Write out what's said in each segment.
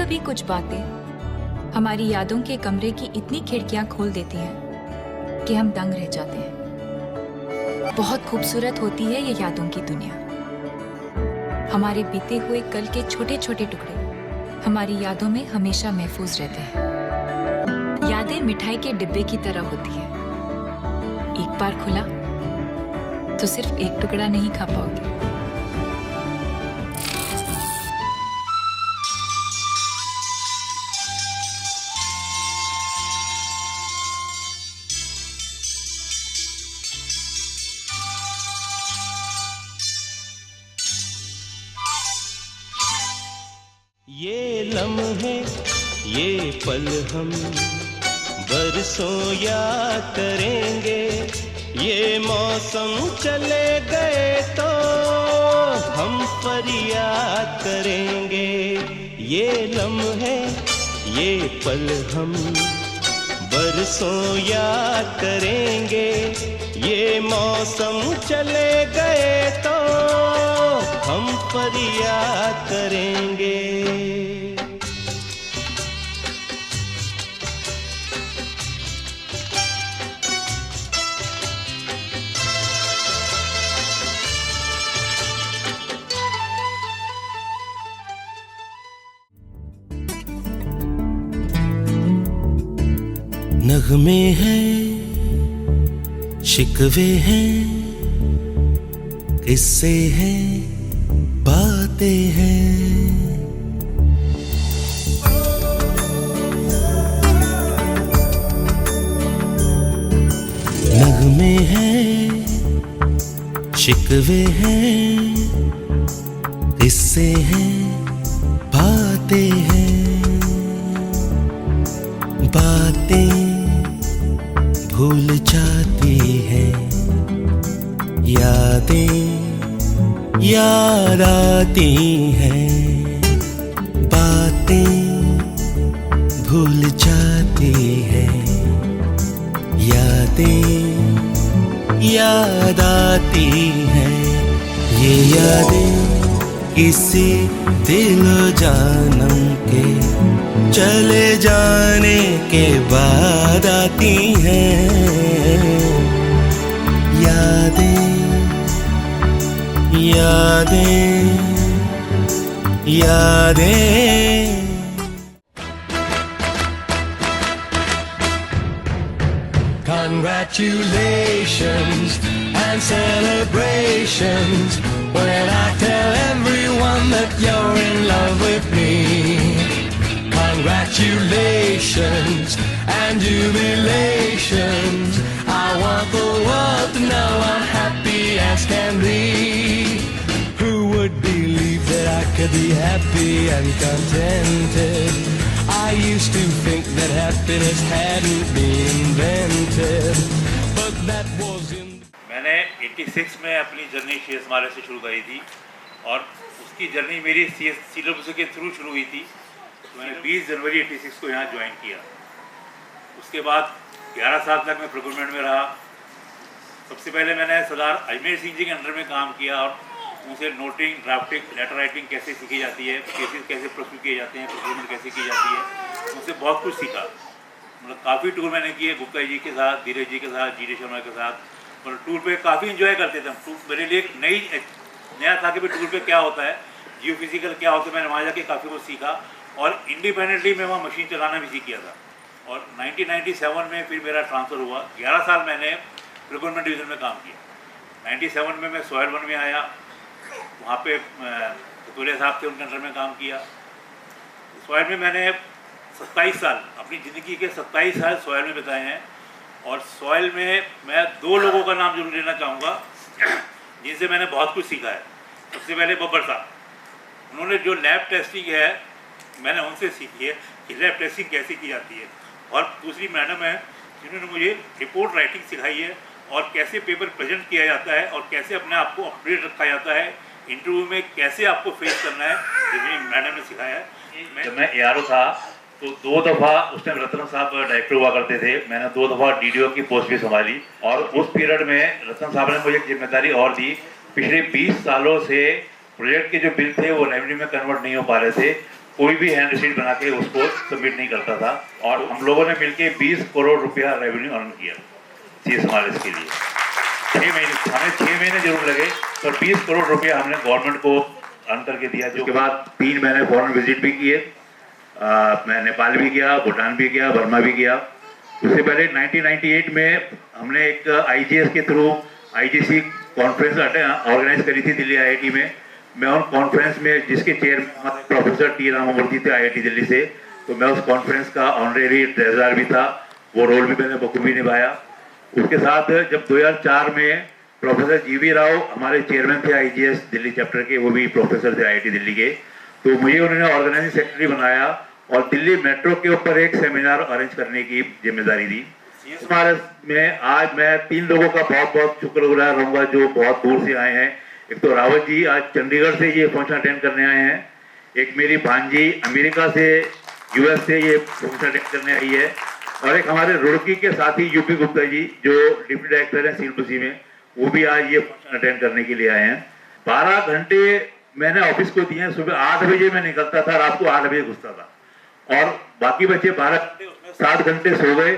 कभी कुछ बातें हमारी यादों के कमरे की इतनी खिड़कियां खोल देती हैं कि हम दंग रह जाते हैं। बहुत खूबसूरत होती है ये यादों की दुनिया। हमारे बीते हुए कल के छोटे छोटे टुकड़े हमारी यादों में हमेशा महफूज रहते हैं। यादें मिठाई के डिब्बे की तरह होती है, एक बार खुला तो सिर्फ एक टुकड़ा नहीं खा पाओगे। ये लम्हे ये पल हम बरसों याद करेंगे, ये मौसम चले गए तो हम फरियाद करेंगे। ये लम्हे ये पल हम बरसों याद करेंगे, ये मौसम चले गए तो हम फरियाद करेंगे। नगमे हैं, शिकवे हैं, किस्से हैं, बातें हैं। नगमे हैं, शिकवे हैं, किस्से हैं, बातें हैं। बातें भूल जाती हैं, यादें याद आती हैं। बातें भूल जाती हैं, यादें याद आती हैं। ये यादें किसी दिल जानम के चले जाने के बाद आती हैं। यादें यादें यादें। Congratulations and celebrations when I tell everyone that you're in love with me. Congratulations and jubilations, I want the world to know I'm happy as can be. Who would believe that I could be happy and contented? I used to think that happiness hadn't been invented, but that was in... मैंने 86 में अपनी journey CS माले से शुरू करी थी और उसकी journey मेरी CWC के थ्रू शुरू हुई थी। तो मैंने 20 जनवरी 86 को यहाँ ज्वाइन किया। उसके बाद 11 साल तक मैं प्रोक्योरमेंट में रहा। सबसे पहले मैंने सरदार अजमेर सिंह जी के अंडर में काम किया और उनसे नोटिंग, ड्राफ्टिंग, लेटर राइटिंग कैसे सीखी जाती है, केसेस कैसे प्रोसिक्यूट किए जाते हैं, प्रोक्योरमेंट कैसे की जाती है, उनसे बहुत कुछ सीखा। मतलब काफ़ी टूर मैंने किए गुप्ता जी के साथ, धीरज जी के साथ, जी डी शर्मा के साथ। मतलब टूर पे काफ़ी इन्जॉय करते थे हम। टूर मेरे लिए एक नया था कि भाई टूर पे क्या होता है, जियो फिजिकल क्या होता है। मैंने वहाँ जाके काफ़ी कुछ सीखा और इंडिपेंडेंटली मैं वहाँ मशीन चलाना भी सीख गया था। और 1997 में फिर मेरा ट्रांसफ़र हुआ। 11 साल मैंने प्रोक्योरमेंट डिवीज़न में काम किया। 97 में मैं सॉयल 1 में आया, वहाँ पे कतुलिया साहब थे, उनके अंडर में काम किया। सॉयल में मैंने 27 साल, अपनी ज़िंदगी के 27 साल सॉयल में बिताए हैं। और सॉयल में मैं 2 लोगों का नाम जरूर लेना चाहूँगा जिनसे मैंने बहुत कुछ सीखा है। सबसे पहले बब्बर साहब, उन्होंने जो लैब टेस्टिंग है मैंने उनसे सीखी है कि लैब टेस्टिंग कैसे की जाती है। और दूसरी मैडम है जिन्होंने मुझे रिपोर्ट राइटिंग सिखाई है और कैसे पेपर प्रेजेंट किया जाता है और कैसे अपने आप को अपडेट रखा जाता है, इंटरव्यू में कैसे आपको फेस करना है, ये मैडम ने सिखाया है। जब मैं ARO था तो 2 दफ़ा उस टाइम रतन साहब डायरेक्टर हुआ करते थे। मैंने 2 दफ़ा DDO की पोस्ट भी संभाली और उस पीरियड में रतन साहब ने मुझे जिम्मेदारी और दी। पिछले 20 सालों से प्रोजेक्ट के जो बिल थे वो रेवेन्यू में कन्वर्ट नहीं हो पा रहे थे, कोई भी हैंड रिसीट बना के उसको सबमिट नहीं करता था। और हम लोगों ने मिलके 20 करोड़ रुपया रेवेन्यू अर्न किया CSMRS के लिए। 6 महीने, हमें 6 महीने जरूर लगे, पर 20 करोड़ रुपया हमने गवर्नमेंट को अर्न करके दिया। जो के बाद 3 महीने फॉरेन विजिट भी किए, मैं नेपाल भी गया, भूटान भी गया, बर्मा भी गया। उससे पहले 1998 में हमने एक IGS के थ्रू IGC कॉन्फ्रेंस ऑर्गेनाइज करी थी दिल्ली IIT में। मैं उन कॉन्फ्रेंस में, जिसके चेयरमैन प्रोफेसर T रामामूर्ति थे IIT दिल्ली से, तो मैं उस कॉन्फ्रेंस का ऑनरेरी ट्रेजरर भी था। वो रोल भी मैंने बखूबी निभाया। उसके साथ जब 2004 में प्रोफेसर GV राव हमारे चेयरमैन थे IGS दिल्ली चैप्टर के, वो भी प्रोफेसर थे IIT दिल्ली के, तो मुझे उन्होंने ऑर्गेनाइजिंग सेक्रेटरी बनाया और दिल्ली मेट्रो के ऊपर एक सेमिनार अरेंज करने की जिम्मेदारी दी। CSMRS में आज मैं 3 लोगों का बहुत बहुत शुक्रगुजार रहूंगा जो बहुत दूर से आए हैं। एक तो रावत जी आज चंडीगढ़ से ये फंक्शन अटेंड करने आए हैं, एक मेरी भांजी अमेरिका से, US से ये फंक्शन अटेंड करने आई है, और एक हमारे रुड़की के साथी UP गुप्ता जी जो डिप्टी डायरेक्टर हैं CLPC में, वो भी आज ये फंक्शन अटेंड करने के लिए आए हैं। 12 घंटे मैंने ऑफिस को दिए हैं। सुबह 8 बजे मैं निकलता था, रात को 8 बजे घुसता था, और बाकी बचे 12 घंटे, उसमें 7 घंटे सो गए,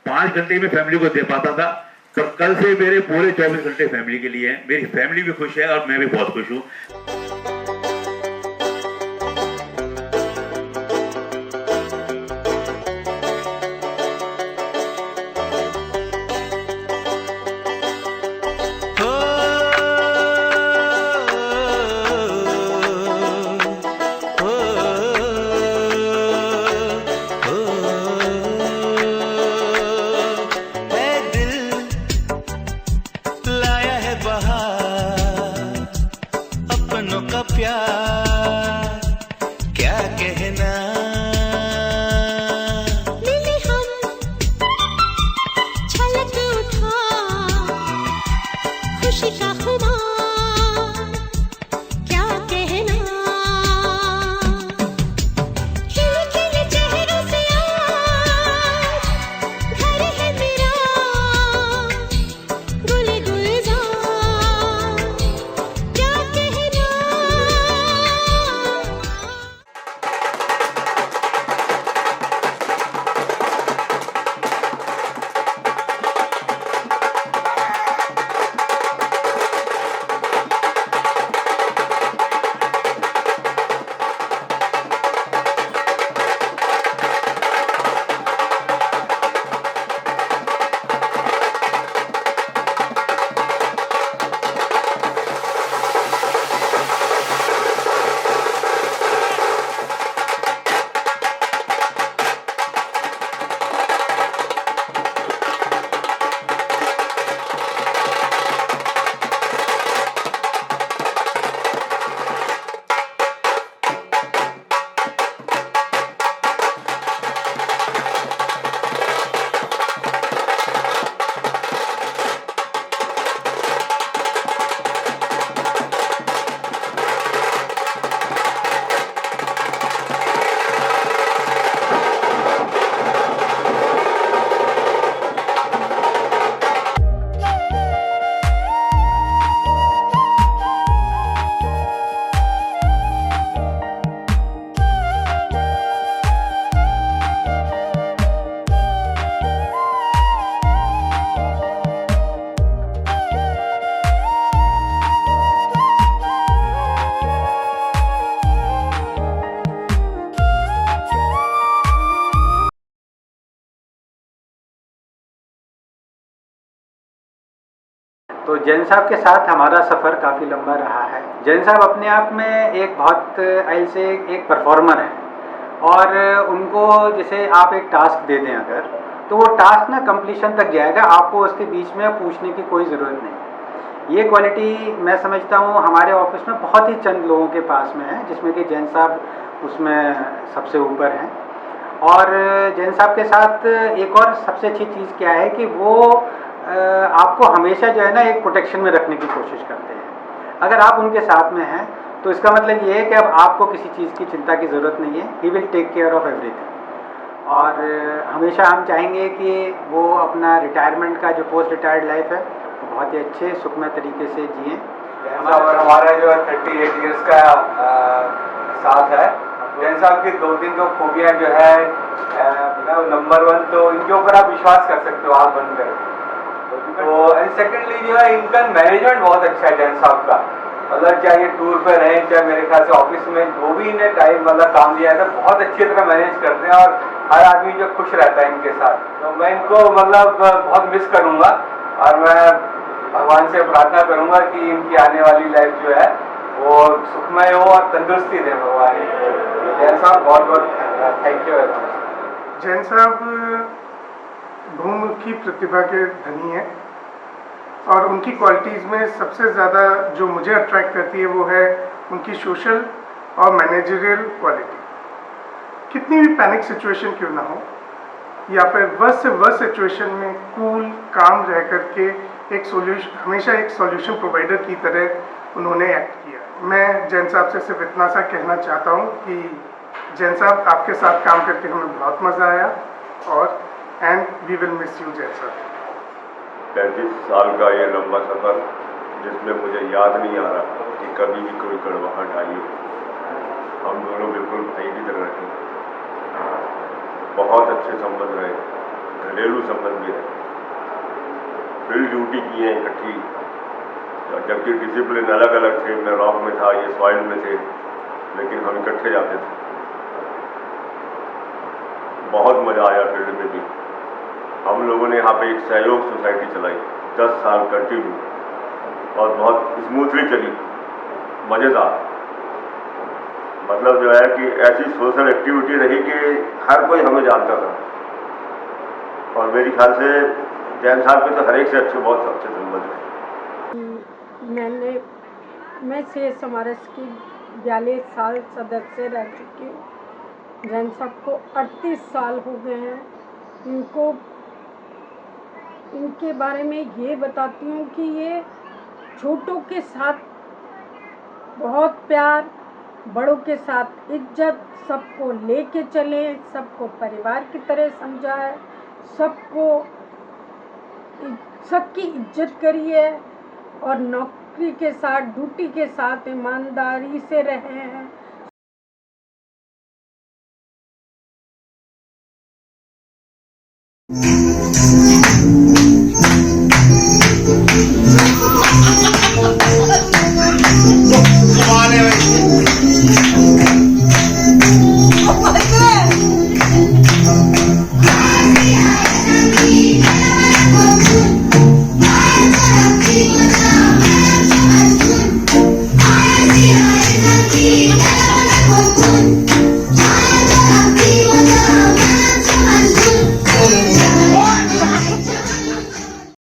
5 घंटे में फैमिली को दे पाता था। पर कल से मेरे पूरे 24 घंटे फैमिली के लिए हैं। मेरी फैमिली भी खुश है और मैं भी बहुत खुश हूँ। तो जैन साहब के साथ हमारा सफ़र काफ़ी लंबा रहा है। जैन साहब अपने आप में एक बहुत आइल से एक परफॉर्मर हैं, और उनको जैसे आप एक टास्क दे दें अगर, तो वो टास्क ना कंप्लीशन तक जाएगा, आपको उसके बीच में पूछने की कोई ज़रूरत नहीं। ये क्वालिटी मैं समझता हूँ हमारे ऑफिस में बहुत ही चंद लोगों के पास में है, जिसमें कि जैन साहब उसमें सबसे ऊपर हैं। और जैन साहब के साथ एक और सबसे अच्छी चीज़ क्या है कि वो आपको हमेशा जो है ना एक प्रोटेक्शन में रखने की कोशिश करते हैं। अगर आप उनके साथ में हैं तो इसका मतलब ये है कि अब आपको किसी चीज़ की चिंता की ज़रूरत नहीं है। He will take care of everything. और हमेशा हम चाहेंगे कि वो अपना रिटायरमेंट का जो पोस्ट रिटायर्ड लाइफ है वो बहुत ही अच्छे सुखमय तरीके से जिएँ। हमारा जो 38 ईयर्स का साथ है, जैन साहब की 2-3 तो खूबियाँ जो है नंबर 1 तो इनके ऊपर आप विश्वास कर सकते हो आप बनकर। तो एंड सेकेंडली जो है इनका मैनेजमेंट बहुत अच्छा है जैन साहब का। मतलब चाहे ये टूर पे रहे, चाहे मेरे ख्याल से ऑफिस में जो भी इन्हें टाइम मतलब काम दिया है तो बहुत अच्छी तरह मैनेज करते हैं और हर आदमी जो खुश रहता है इनके साथ। तो मैं इनको मतलब बहुत मिस करूँगा और मैं भगवान से प्रार्थना करूँगा कि इनकी आने वाली लाइफ जो है वो सुखमय हो और तंदुरुस्ती दे भगवान। जैन साहब बहुत बहुत thank you very much. Jain साहब बहुमुखी प्रतिभा के धनी हैं और उनकी क्वालिटीज़ में सबसे ज़्यादा जो मुझे अट्रैक्ट करती है वो है उनकी सोशल और मैनेजरियल क्वालिटी। कितनी भी पैनिक सिचुएशन क्यों ना हो या फिर वर्स्ट से वर्स्ट सिचुएशन में कूल काम रह करके एक सॉल्यूशन, हमेशा एक सॉल्यूशन प्रोवाइडर की तरह उन्होंने एक्ट किया। मैं जैन साहब से सिर्फ इतना सा कहना चाहता हूँ कि जैन साहब आपके साथ काम करके हमें बहुत मज़ा आया और and we will miss you Jain साहब। 35 साल का ये लंबा सफ़र जिसमें मुझे याद नहीं आ रहा कि कभी भी कोई कड़वाहट आई हो। हम दोनों बिल्कुल भाई की तरह रहे, बहुत अच्छे संबंध रहे, घरेलू संबंध भी रहे, फील्ड ड्यूटी की है इकट्ठी, जबकि डिसिप्लिन अलग अलग थे। मैं रॉक में था, ये सॉइल में थे, लेकिन हम इकट्ठे जाते थे। बहुत मज़ा आया फील्ड में भी। हम लोगों ने यहाँ पे एक सहयोग सोसाइटी चलाई 10 साल कंटिन्यू और बहुत स्मूथली चली, मज़ेदार। मतलब जो है कि ऐसी सोशल एक्टिविटी रही कि हर कोई हमें जानता था और मेरे ख्याल से जैन साहब के तो हर एक से अच्छे बहुत अच्छे संबंध हैं। मैं से समारस की 42 साल सदस्य रह चुकी हूँ। जैन साहब को 38 साल हो गए हैं। इनके बारे में ये बताती हूँ कि ये छोटों के साथ बहुत प्यार, बड़ों के साथ इज्जत, सबको लेके चले, सबको परिवार की तरह समझा है, सबकी इज्जत करी है और नौकरी के साथ, ड्यूटी के साथ ईमानदारी से रहे हैं।